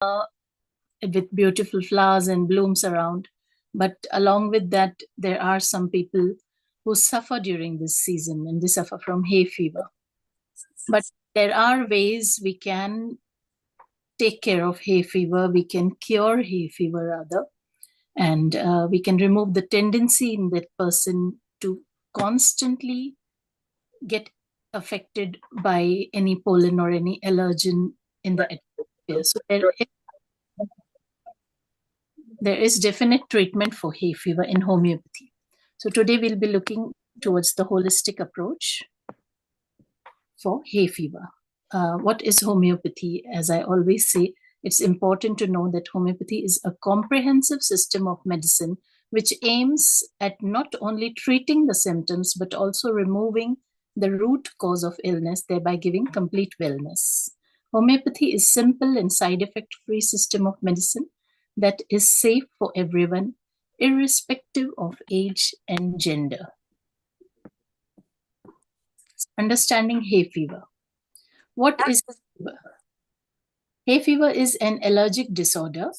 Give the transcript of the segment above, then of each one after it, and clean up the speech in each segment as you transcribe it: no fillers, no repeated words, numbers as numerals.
with beautiful flowers and blooms around. But along with that, there are some people who suffer during this season, and they suffer from hay fever. But there are ways we can take care of hay fever. We can cure hay fever rather, and we can remove the tendency in that person to constantly get affected by any pollen or any allergen in the atmosphere. So there is definite treatment for hay fever in homeopathy. So today we'll be looking towards the holistic approach for hay fever. What is homeopathy? As I always say, it's important to know that homeopathy is a comprehensive system of medicine which aims at not only treating the symptoms but also removing the root cause of illness, thereby giving complete wellness. Homeopathy is simple and side effect free system of medicine that is safe for everyone, irrespective of age and gender. Understanding hay fever. What is hay fever? Hay fever is an allergic disorder,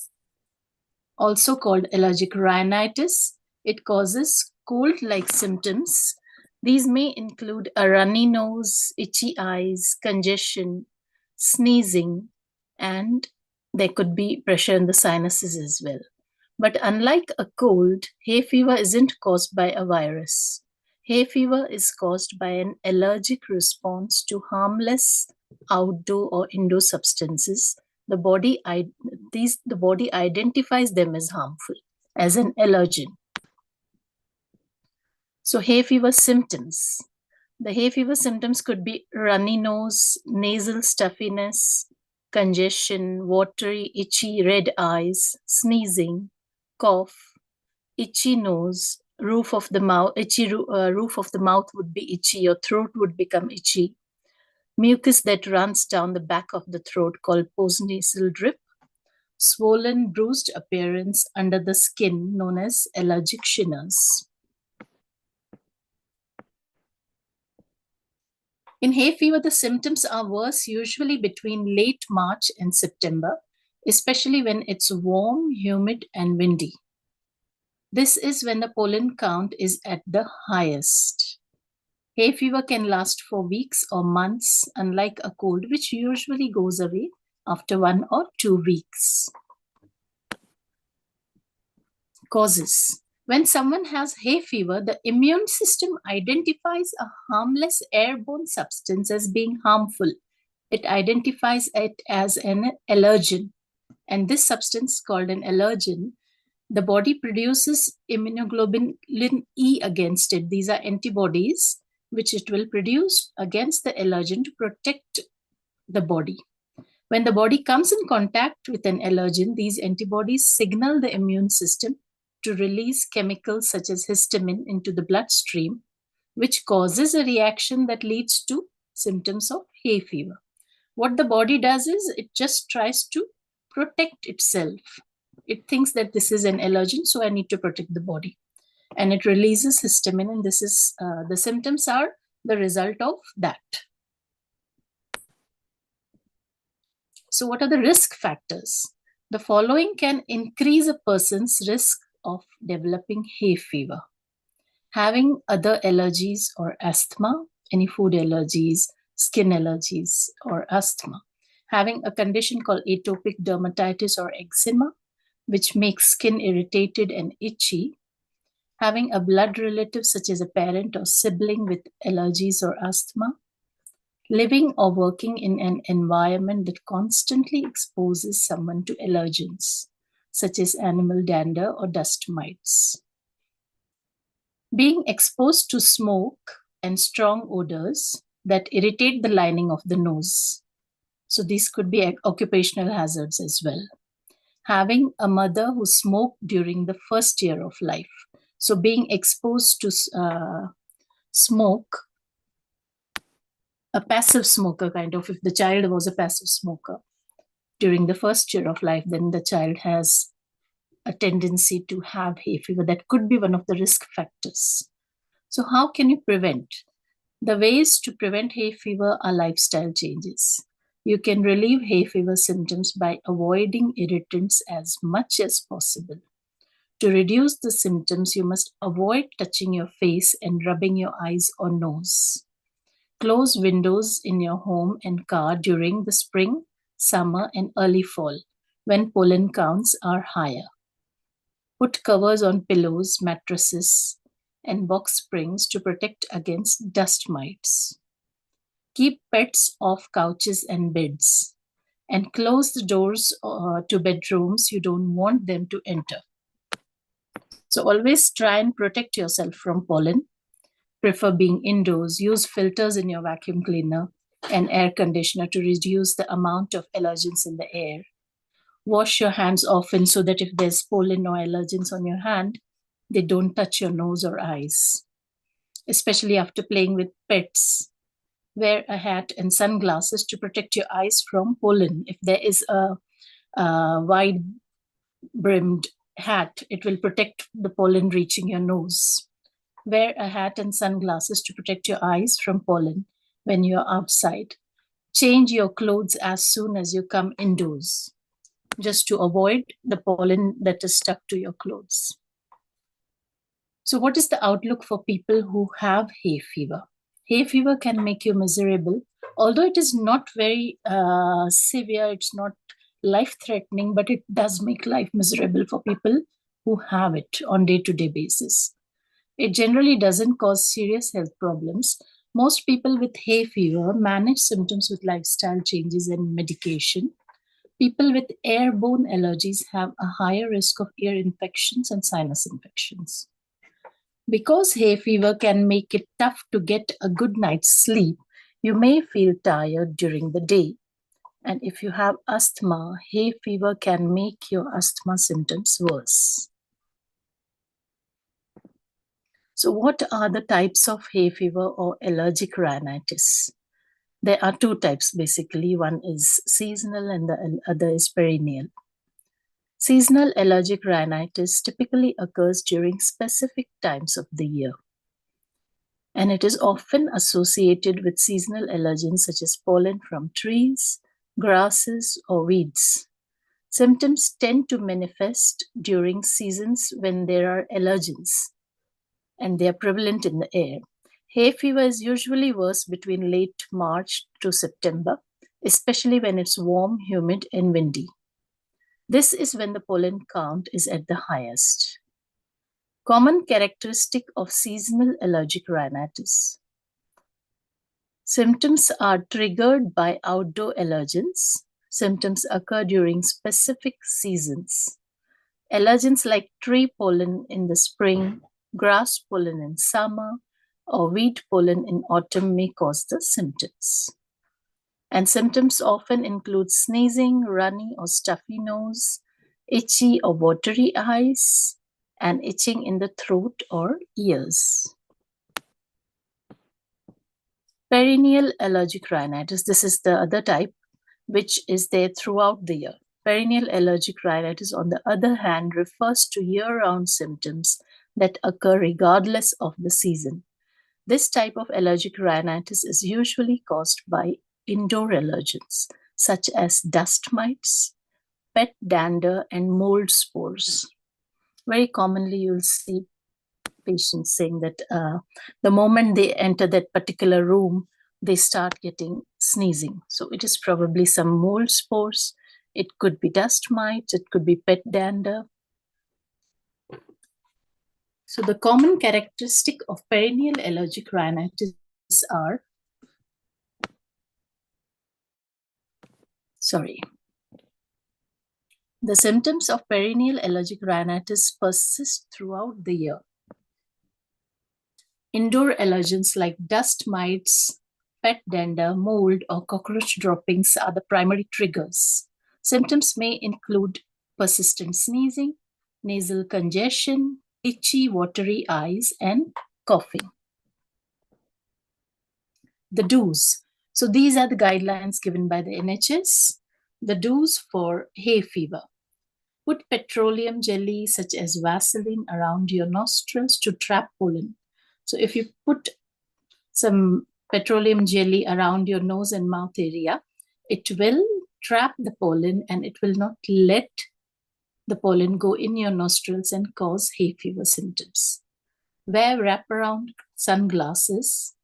also called allergic rhinitis. It causes cold-like symptoms. These may include a runny nose, itchy eyes, congestion, sneezing, and there could be pressure in the sinuses as well. But unlike a cold, hay fever isn't caused by a virus. Hay fever is caused by an allergic response to harmless outdoor or indoor substances. The body identifies them as harmful, as an allergen. So hay fever symptoms. The hay fever symptoms could be runny nose, nasal stuffiness, congestion, watery, itchy red eyes, sneezing, cough, itchy nose, roof of the mouth would be itchy, your throat would become itchy, mucus that runs down the back of the throat called postnasal drip, swollen, bruised appearance under the skin known as allergic shingles. In hay fever, the symptoms are worse usually between late March and September, especially when it's warm, humid, and windy. This is when the pollen count is at the highest. Hay fever can last for weeks or months, unlike a cold, which usually goes away after 1 or 2 weeks. Causes. When someone has hay fever, the immune system identifies a harmless airborne substance as being harmful. It identifies it as an allergen. And this substance, called an allergen, the body produces immunoglobulin E against it. These are antibodies which it will produce against the allergen to protect the body. When the body comes in contact with an allergen, these antibodies signal the immune system to release chemicals such as histamine into the bloodstream, which causes a reaction that leads to symptoms of hay fever. What the body does is it just tries to protect itself. It thinks that this is an allergen, so I need to protect the body. And it releases histamine, and this is the symptoms are the result of that. So what are the risk factors? The following can increase a person's risk of developing hay fever. Having other allergies or asthma, any food allergies, skin allergies, or asthma. Having a condition called atopic dermatitis or eczema, which makes skin irritated and itchy. Having a blood relative such as a parent or sibling with allergies or asthma. Living or working in an environment that constantly exposes someone to allergens, such as animal dander or dust mites. Being exposed to smoke and strong odors that irritate the lining of the nose. So these could be occupational hazards as well. Having a mother who smoked during the first year of life. So being exposed to smoke, a passive smoker kind of, if the child was a passive smoker during the first year of life, then the child has a tendency to have hay fever. That could be one of the risk factors. So how can you prevent? The ways to prevent hay fever are lifestyle changes. You can relieve hay fever symptoms by avoiding irritants as much as possible. To reduce the symptoms, you must avoid touching your face and rubbing your eyes or nose. Close windows in your home and car during the spring, summer, and early fall when pollen counts are higher. Put covers on pillows, mattresses, and box springs to protect against dust mites. Keep pets off couches and beds, and close the doors to bedrooms you don't want them to enter. So always try and protect yourself from pollen. Prefer being indoors. Use filters in your vacuum cleaner and air conditioner to reduce the amount of allergens in the air. Wash your hands often so that if there's pollen or allergens on your hand, they don't touch your nose or eyes. Especially after playing with pets, wear a hat and sunglasses to protect your eyes from pollen. If there is a wide brimmed hat, it will protect the pollen reaching your nose. Wear a hat and sunglasses to protect your eyes from pollen when you're outside. Change your clothes as soon as you come indoors, just to avoid the pollen that is stuck to your clothes. So, what is the outlook for people who have hay fever? Hay fever can make you miserable, although it is not very severe, it's not life threatening, but it does make life miserable for people who have it on day-to-day basis. It generally doesn't cause serious health problems. Most people with hay fever manage symptoms with lifestyle changes and medication. People with airborne allergies have a higher risk of ear infections and sinus infections. Because hay fever can make it tough to get a good night's sleep, you may feel tired during the day. And if you have asthma, hay fever can make your asthma symptoms worse. So, what are the types of hay fever or allergic rhinitis? There are two types basically. One is seasonal and the other is perennial. Seasonal allergic rhinitis typically occurs during specific times of the year, and it is often associated with seasonal allergens such as pollen from trees, grasses, or weeds. Symptoms tend to manifest during seasons when there are allergens and they are prevalent in the air. Hay fever is usually worse between late March to September, especially when it's warm, humid, and windy. This is when the pollen count is at the highest. Common characteristic of seasonal allergic rhinitis. Symptoms are triggered by outdoor allergens. Symptoms occur during specific seasons. Allergens like tree pollen in the spring, grass pollen in summer, or weed pollen in autumn may cause the symptoms. And symptoms often include sneezing, runny or stuffy nose, itchy or watery eyes, and itching in the throat or ears. Perennial allergic rhinitis. This is the other type, which is there throughout the year. Perennial allergic rhinitis, on the other hand, refers to year-round symptoms that occur regardless of the season. This type of allergic rhinitis is usually caused by indoor allergens, such as dust mites, pet dander, and mold spores. Very commonly, you'll see patients saying that the moment they enter that particular room, they start getting sneezing. So it is probably some mold spores. It could be dust mites. It could be pet dander. So the common characteristic of perennial allergic rhinitis are, the symptoms of perennial allergic rhinitis persist throughout the year. Indoor allergens like dust mites, pet dander, mold, or cockroach droppings are the primary triggers. Symptoms may include persistent sneezing, nasal congestion, itchy, watery eyes, and coughing. The do's. So these are the guidelines given by the NHS. The do's for hay fever. Put petroleum jelly such as Vaseline around your nostrils to trap pollen. So if you put some petroleum jelly around your nose and mouth area, It will trap the pollen and it will not let the pollen go in your nostrils and cause hay fever symptoms. Wear wraparound sunglasses,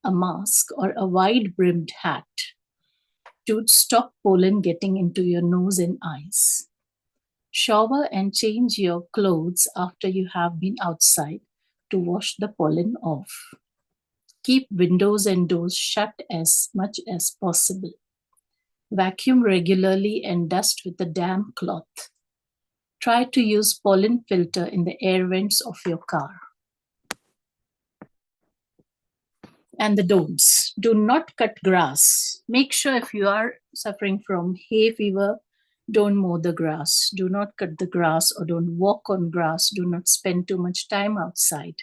a mask, or a wide brimmed hat to stop pollen getting into your nose and eyes. Shower and change your clothes after you have been outside to wash the pollen off. Keep windows and doors shut as much as possible. Vacuum regularly and dust with a damp cloth. Try to use pollen filter in the air vents of your car. And the don'ts. Do not cut grass. Make sure if you are suffering from hay fever, don't mow the grass. Do not cut the grass or don't walk on grass. Do not spend too much time outside.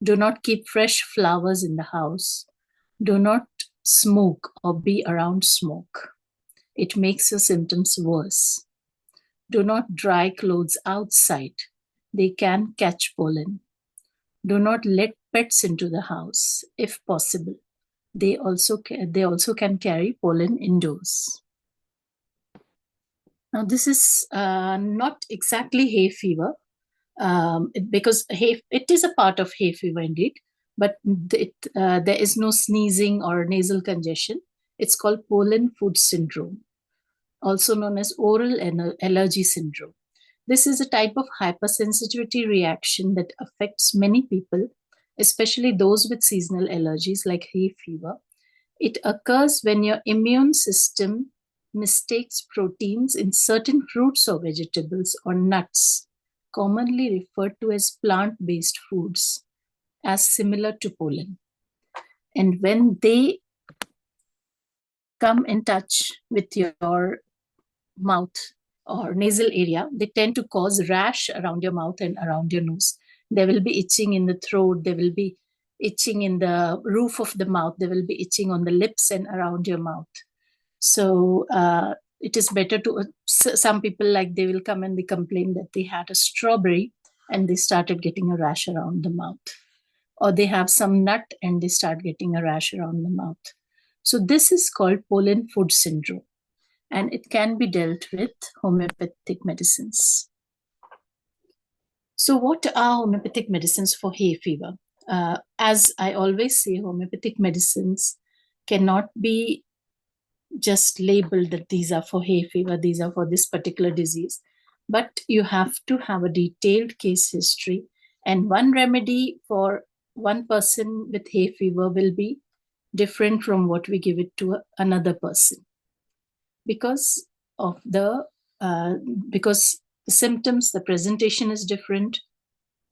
Do not keep fresh flowers in the house. Do not smoke or be around smoke. It makes your symptoms worse. Do not dry clothes outside. They can catch pollen. Do not let pets into the house, if possible. They also can carry pollen indoors. Now, this is not exactly hay fever, because it is a part of hay fever indeed, but there is no sneezing or nasal congestion. It's called pollen food syndrome, also known as oral allergy syndrome. This is a type of hypersensitivity reaction that affects many people, especially those with seasonal allergies like hay fever. It occurs when your immune system mistakes proteins in certain fruits or vegetables or nuts, commonly referred to as plant-based foods, as similar to pollen. And when they come in touch with your mouth or nasal area, they tend to cause rash around your mouth and around your nose. There will be itching in the throat. There will be itching in the roof of the mouth. There will be itching on the lips and around your mouth. So it is better to, some people like they will come and they complain that they had a strawberry and they started getting a rash around the mouth. Or they have some nut and they start getting a rash around the mouth. So this is called pollen food syndrome, and it can be dealt with homeopathic medicines. So what are homeopathic medicines for hay fever? As I always say, homeopathic medicines cannot be just labeled that these are for hay fever, these are for this particular disease, but you have to have a detailed case history, and one remedy for one person with hay fever will be different from what we give it to another person, because of the symptoms, the presentation is different,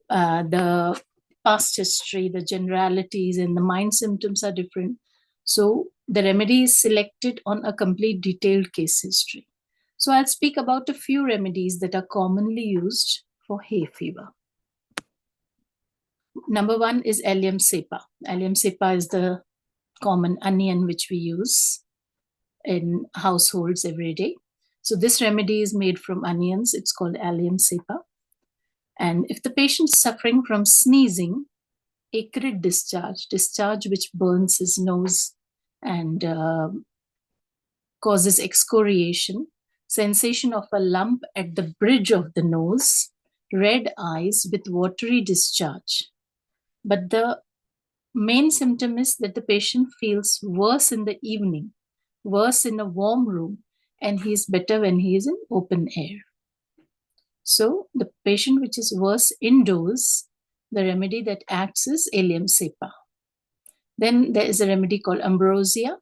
the past history, the generalities, and the mind symptoms are different. So the remedy is selected on a complete detailed case history. So I'll speak about a few remedies that are commonly used for hay fever. Number one is allium cepa. Allium cepa is the common onion which we use in households every day. So this remedy is made from onions. It's called allium cepa. And if the patient is suffering from sneezing, acrid discharge which burns his nose and causes excoriation, sensation of a lump at the bridge of the nose, red eyes with watery discharge. But the main symptom is that the patient feels worse in the evening, worse in a warm room, and he is better when he is in open air. So the patient which is worse indoors, the remedy that acts is allium cepa. Then there is a remedy called ambrosia,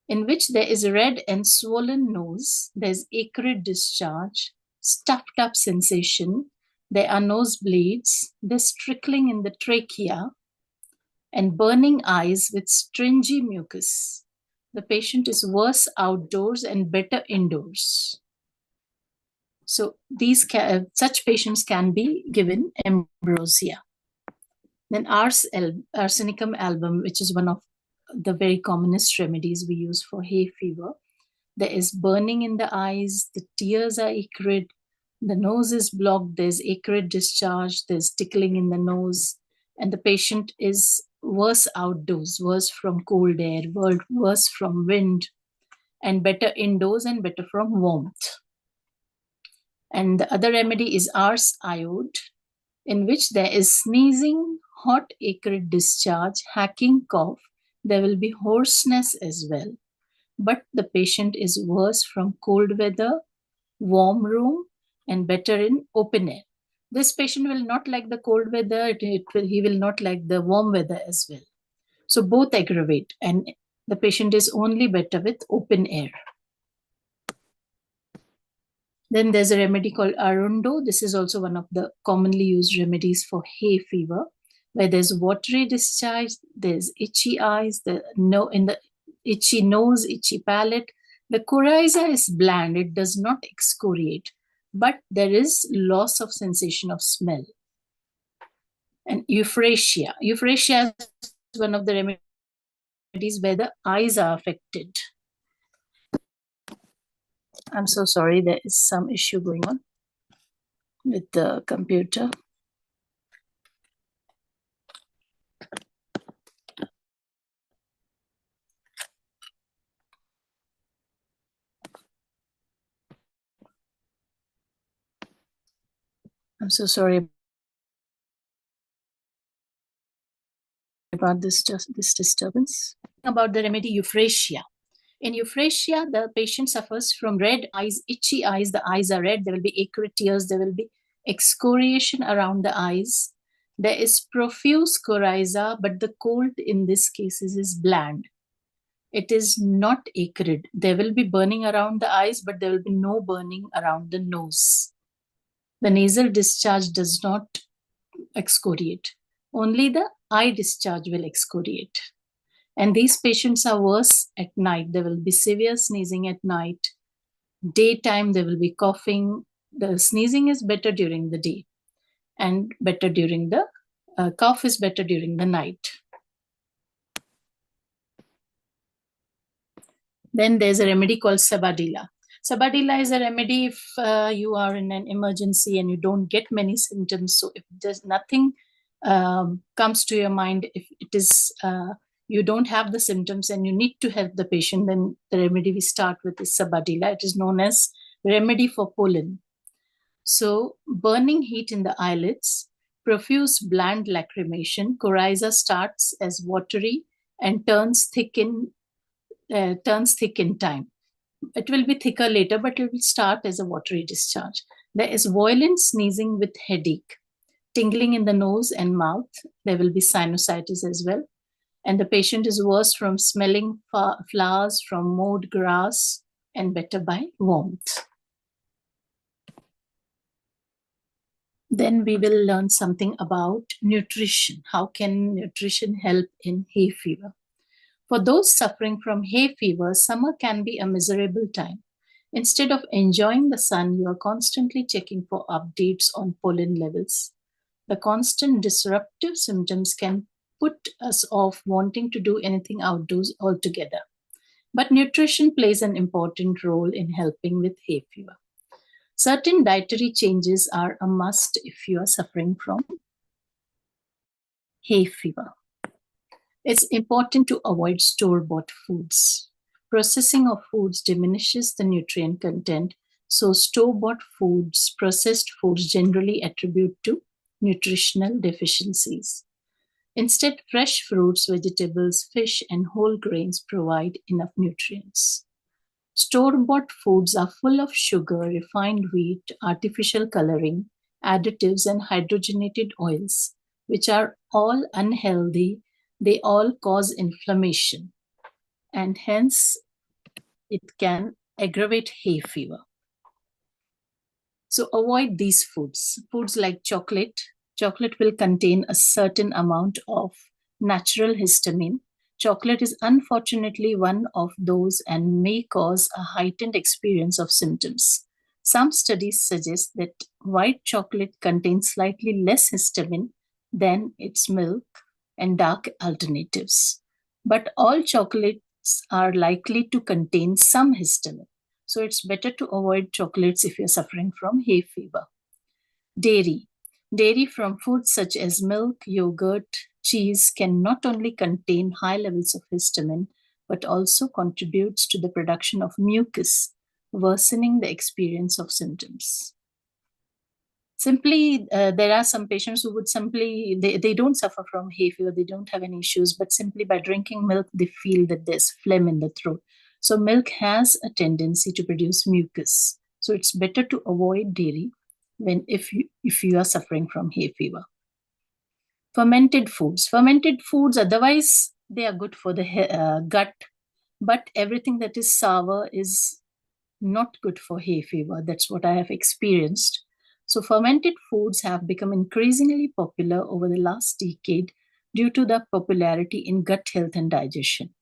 in which there is a red and swollen nose, there's acrid discharge, stuffed up sensation, there are nosebleeds, there's trickling in the trachea, and burning eyes with stringy mucus. The patient is worse outdoors and better indoors. So such patients can be given ambrosia. Then arsenicum album, which is one of the very commonest remedies we use for hay fever. There is burning in the eyes, the tears are acrid, the nose is blocked, there's acrid discharge, there's tickling in the nose, and the patient is worse outdoors, worse from cold air, worse from wind, and better indoors and better from warmth. And the other remedy is ars iode, in which there is sneezing, hot acrid discharge, hacking cough. There will be hoarseness as well. But the patient is worse from cold weather, warm room, and better in open air. This patient will not like the cold weather, he will not like the warm weather as well. So both aggravate, and the patient is only better with open air. Then there's a remedy called arundo. This is also one of the commonly used remedies for hay fever, where there's watery discharge, there's itchy eyes, in the itchy nose, itchy palate. The coryza is bland, it does not excoriate, but there is loss of sensation of smell. And euphrasia. Euphrasia is one of the remedies where the eyes are affected. I'm so sorry, there is some issue going on with the computer. I'm so sorry about this disturbance. About the remedy euphrasia. In euphrasia, the patient suffers from red eyes, itchy eyes. The eyes are red. There will be acrid tears. There will be excoriation around the eyes. There is profuse coryza, but the cold in this case is bland. It is not acrid. There will be burning around the eyes, but there will be no burning around the nose. The nasal discharge does not excoriate. Only the eye discharge will excoriate. And these patients are worse at night. There will be severe sneezing at night. Daytime, there will be coughing. The sneezing is better during the day, and better during the cough is better during the night. Then there's a remedy called sabadilla. Sabadilla is a remedy if you are in an emergency and you don't get many symptoms. So if there's nothing comes to your mind, if it is you don't have the symptoms and you need to help the patient, then the remedy we start with is sabadilla. It is known as remedy for pollen. So burning heat in the eyelids, profuse bland lacrimation, coryza starts as watery and turns thick in time. It will be thicker later, but it will start as a watery discharge. There is violent sneezing with headache, tingling in the nose and mouth. There will be sinusitis as well. And the patient is worse from smelling flowers, from mowed grass, and better by warmth. Then we will learn something about nutrition. How can nutrition help in hay fever? For those suffering from hay fever, summer can be a miserable time. Instead of enjoying the sun, you are constantly checking for updates on pollen levels. The constant disruptive symptoms can put us off wanting to do anything outdoors altogether. But nutrition plays an important role in helping with hay fever. Certain dietary changes are a must if you are suffering from hay fever. It's important to avoid store-bought foods. Processing of foods diminishes the nutrient content, so store-bought foods, processed foods generally attribute to nutritional deficiencies. Instead, fresh fruits, vegetables, fish, and whole grains provide enough nutrients. Store-bought foods are full of sugar, refined wheat, artificial coloring, additives, and hydrogenated oils, which are all unhealthy. They all cause inflammation, and hence it can aggravate hay fever. So avoid these foods. Foods like chocolate. Chocolate will contain a certain amount of natural histamine. Chocolate is unfortunately one of those and may cause a heightened experience of symptoms. Some studies suggest that white chocolate contains slightly less histamine than its milk and dark alternatives. But all chocolates are likely to contain some histamine. So it's better to avoid chocolates if you're suffering from hay fever. Dairy. Dairy from foods such as milk, yogurt, cheese can not only contain high levels of histamine, but also contributes to the production of mucus, worsening the experience of symptoms. Simply, there are some patients who would simply, they don't suffer from hay fever, they don't have any issues, but simply by drinking milk, they feel that there's phlegm in the throat. So milk has a tendency to produce mucus. So it's better to avoid dairy if you are suffering from hay fever. Fermented foods, otherwise they are good for the gut, but everything that is sour is not good for hay fever. That's what I have experienced. So fermented foods have become increasingly popular over the last decade due to the popularity in gut health and digestion.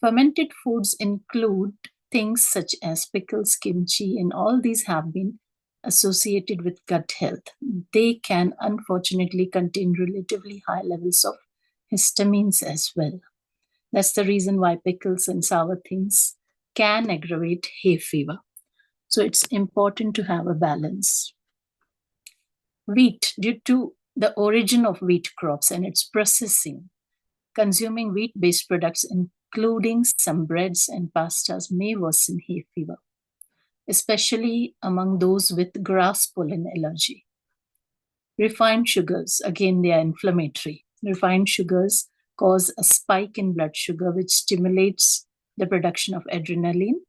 Fermented foods include things such as pickles, kimchi, and all these have been associated with gut health. They can unfortunately contain relatively high levels of histamines as well. That's the reason why pickles and sour things can aggravate hay fever. So it's important to have a balance. Wheat, due to the origin of wheat crops and its processing, consuming wheat-based products, including some breads and pastas, may worsen hay fever, especially among those with grass pollen allergy. Refined sugars, again, they are inflammatory. Refined sugars cause a spike in blood sugar, which stimulates the production of adrenaline.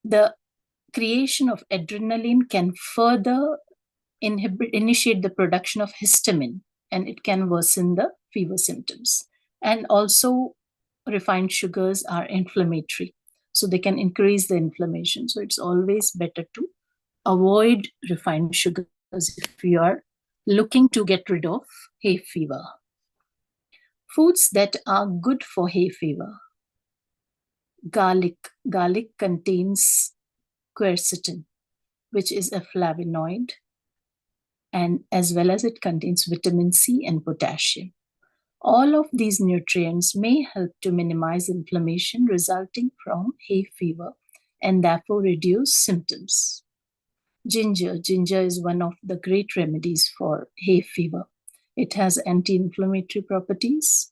The creation of adrenaline can further initiate the production of histamine, and it can worsen the fever symptoms. And also, refined sugars are inflammatory, so they can increase the inflammation. So it's always better to avoid refined sugars if you are looking to get rid of hay fever. Foods that are good for hay fever. Garlic. Garlic contains quercetin, which is a flavonoid, and as well as it contains vitamin C and potassium. All of these nutrients may help to minimize inflammation resulting from hay fever and therefore reduce symptoms. Ginger. Ginger is one of the great remedies for hay fever. It has anti-inflammatory properties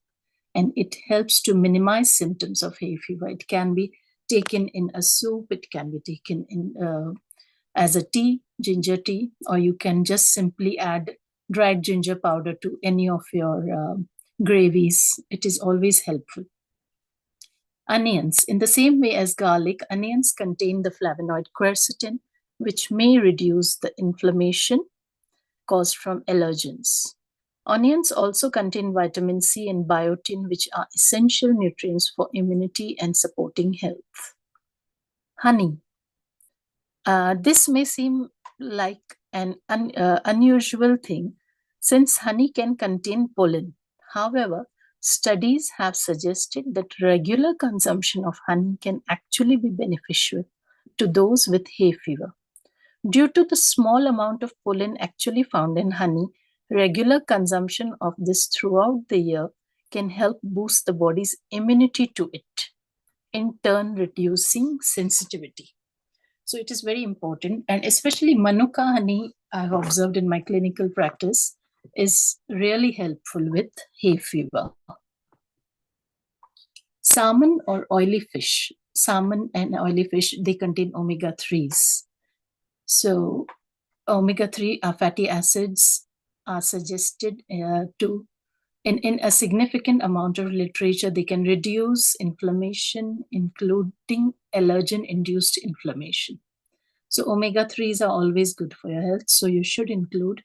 and it helps to minimize symptoms of hay fever. It can be taken in a soup, it can be taken in as a tea, ginger tea, or you can just simply add dried ginger powder to any of your gravies. It is always helpful. Onions. In the same way as garlic, onions contain the flavonoid quercetin, which may reduce the inflammation caused from allergens. Onions also contain vitamin C and biotin, which are essential nutrients for immunity and supporting health. Honey. This may seem like an unusual thing since honey can contain pollen. However, studies have suggested that regular consumption of honey can actually be beneficial to those with hay fever. Due to the small amount of pollen actually found in honey, regular consumption of this throughout the year can help boost the body's immunity to it, in turn reducing sensitivity. So it is very important, and especially Manuka honey, I've observed in my clinical practice, is really helpful with hay fever. Salmon or oily fish. Salmon and oily fish, they contain omega-3s. So omega-3 fatty acids are suggested to, in a significant amount of literature, they can reduce inflammation, including allergen-induced inflammation. So omega-3s are always good for your health. So you should include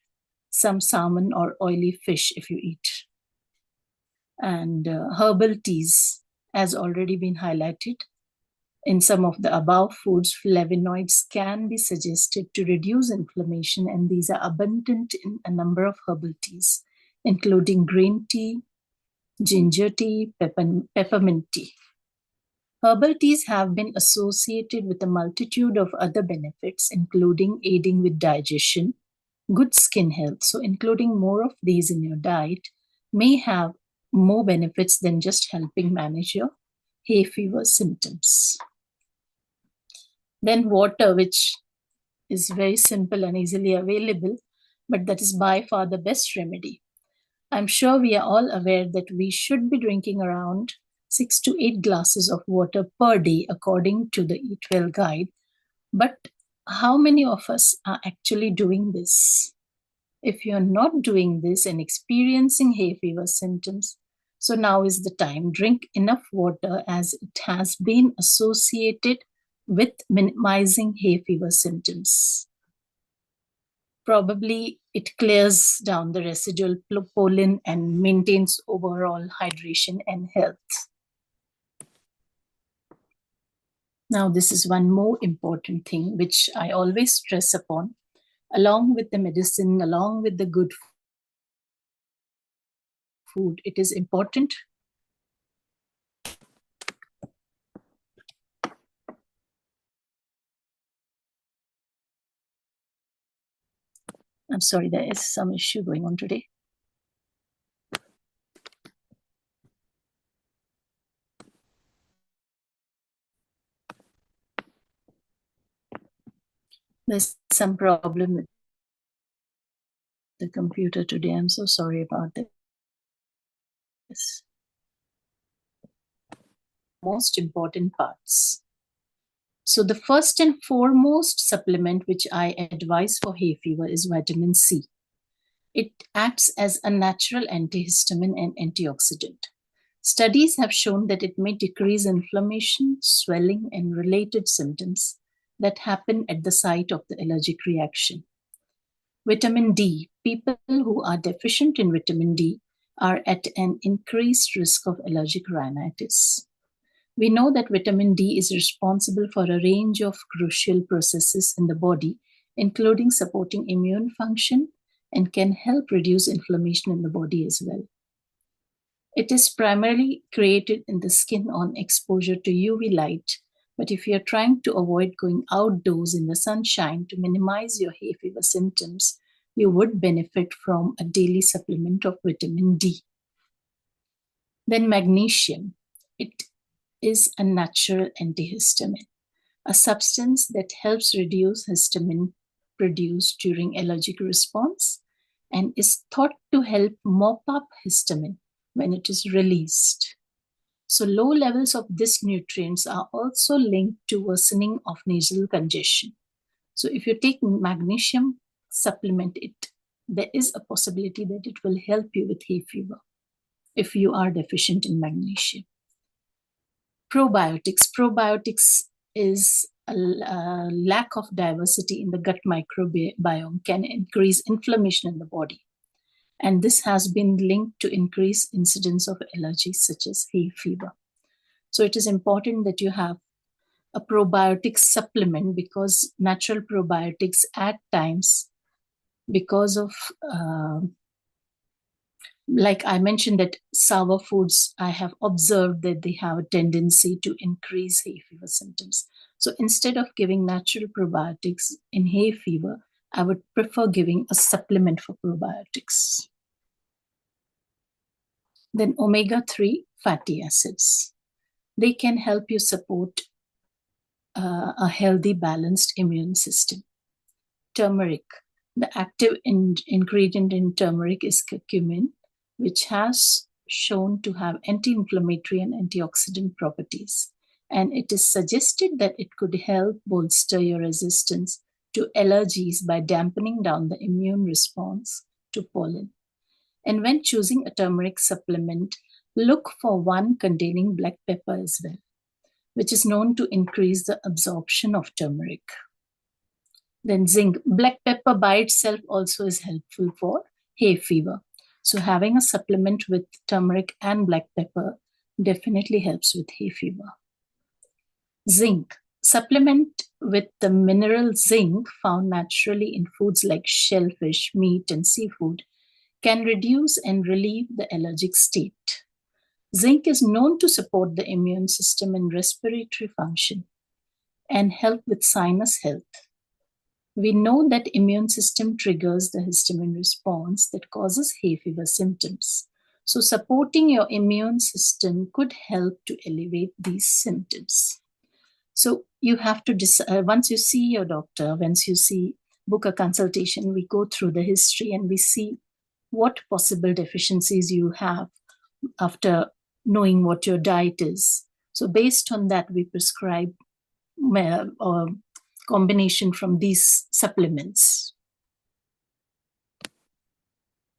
some salmon or oily fish if you eat. And herbal teas, as already been highlighted, in some of the above foods, flavonoids can be suggested to reduce inflammation, and these are abundant in a number of herbal teas, including green tea, ginger tea, peppermint tea. Herbal teas have been associated with a multitude of other benefits, including aiding with digestion, good skin health. So including more of these in your diet may have more benefits than just helping manage your hay fever symptoms. Then water, which is very simple and easily available, but that is by far the best remedy. I'm sure we are all aware that we should be drinking around 6 to 8 glasses of water per day according to the Eat Well guide. But how many of us are actually doing this? If you're not doing this and experiencing hay fever symptoms, so now is the time. Drink enough water as it has been associated with minimizing hay fever symptoms. Probably it clears down the residual pollen and maintains overall hydration and health. Now, this is one more important thing which I always stress upon. Along with the medicine, along with the good food, it is important I'm sorry, there is some issue going on today. There's some problem with the computer today. I'm so sorry about this. Most important parts. So the first and foremost supplement which I advise for hay fever is vitamin C. It acts as a natural antihistamine and antioxidant. Studies have shown that it may decrease inflammation, swelling, and related symptoms that happen at the site of the allergic reaction. Vitamin D. People who are deficient in vitamin D are at an increased risk of allergic rhinitis. We know that vitamin D is responsible for a range of crucial processes in the body, including supporting immune function, and can help reduce inflammation in the body as well. It is primarily created in the skin on exposure to UV light, but if you're trying to avoid going outdoors in the sunshine to minimize your hay fever symptoms, you would benefit from a daily supplement of vitamin D. Then magnesium. It is a natural antihistamine, a substance that helps reduce histamine produced during allergic response and is thought to help mop up histamine when it is released. So low levels of these nutrients are also linked to worsening of nasal congestion. So if you take magnesium supplement, there is a possibility that it will help you with hay fever if you are deficient in magnesium. Probiotics. Probiotics is a lack of diversity in the gut microbiome can increase inflammation in the body. And this has been linked to increased incidence of allergies such as hay fever. So it is important that you have a probiotic supplement because natural probiotics at times, because of like I mentioned that sour foods, I have observed that they have a tendency to increase hay fever symptoms. So instead of giving natural probiotics in hay fever, I would prefer giving a supplement for probiotics. Then omega-3 fatty acids. They can help you support a healthy, balanced immune system. Turmeric. The active ingredient in turmeric is curcumin, which has shown to have anti-inflammatory and antioxidant properties. And it is suggested that it could help bolster your resistance to allergies by dampening down the immune response to pollen. And when choosing a turmeric supplement, look for one containing black pepper as well, which is known to increase the absorption of turmeric. Then zinc. Black pepper by itself also is helpful for hay fever. So having a supplement with turmeric and black pepper definitely helps with hay fever. Zinc. Supplement with the mineral zinc found naturally in foods like shellfish, meat, and seafood can reduce and relieve the allergic state. Zinc is known to support the immune system and respiratory function and help with sinus health. We know that immune system triggers the histamine response that causes hay fever symptoms. So supporting your immune system could help to alleviate these symptoms. So you have to decide, once you see your doctor, once you book a consultation, we go through the history and we see what possible deficiencies you have after knowing what your diet is. So based on that, we prescribe a combination from these supplements.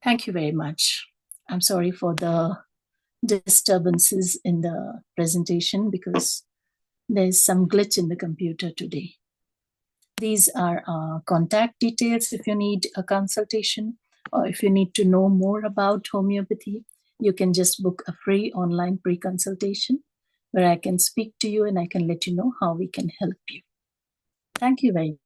Thank you very much. I'm sorry for the disturbances in the presentation because there's some glitch in the computer today. These are contact details if you need a consultation or if you need to know more about homeopathy. You can just book a free online pre-consultation where I can speak to you and I can let you know how we can help you. Thank you very much.